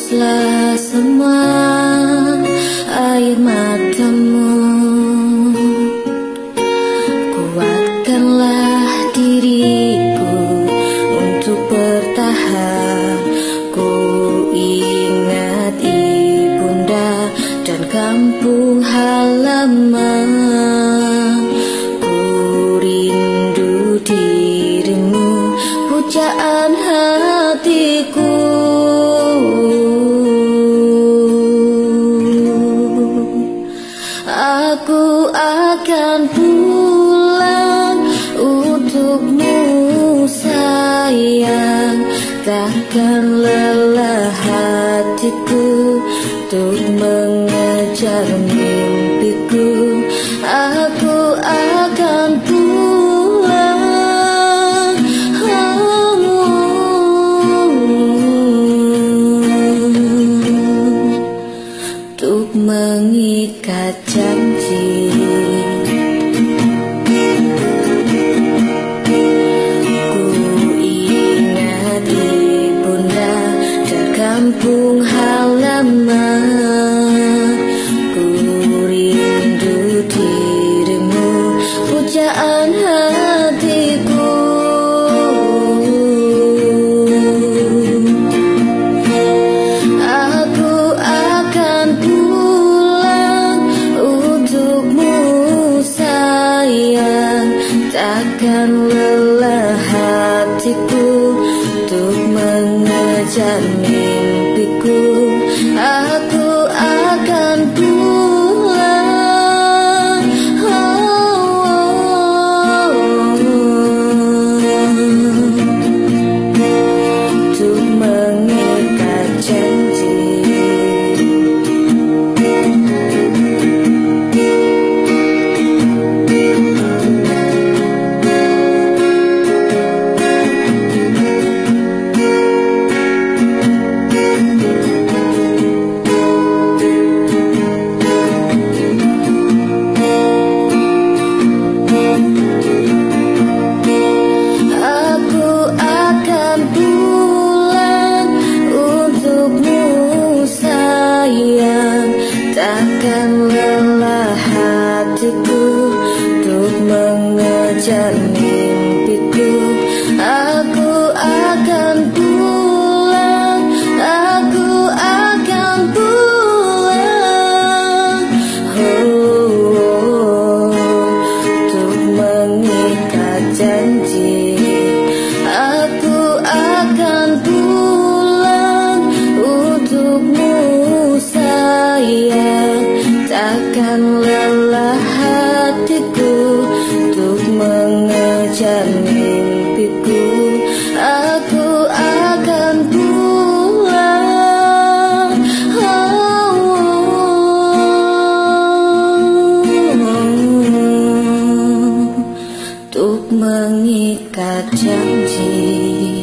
hapuslah semua air matamu. Kuatkanlah diriku untuk bertahan. Ku ingat ibunda dan kampung halaman. Ku rindu dirimu, pujaan hatiku. Aku akan pulang untukmu sayang. Takkan lelah hatiku untuk mengejar mimpiku. Aku akan pulang untuk mengikat janji. Kampung halaman, ku rindu dirimu, pujaan hatiku. Aku akan pulang untukmu sayang. Takkan lelah hatiku untuk mengejar mimpiku. Aku akan pulang untuk mengikat janji. Takkan lelah hatiku untuk mengejar mimpiku. Aku akan pulang, aku akan pulang untuk mengikat janji. Aku akan pulang untukmu sayang. Takkan lelah hatiku untuk mengejar mimpiku. Aku akan pulang untuk mengikat janji.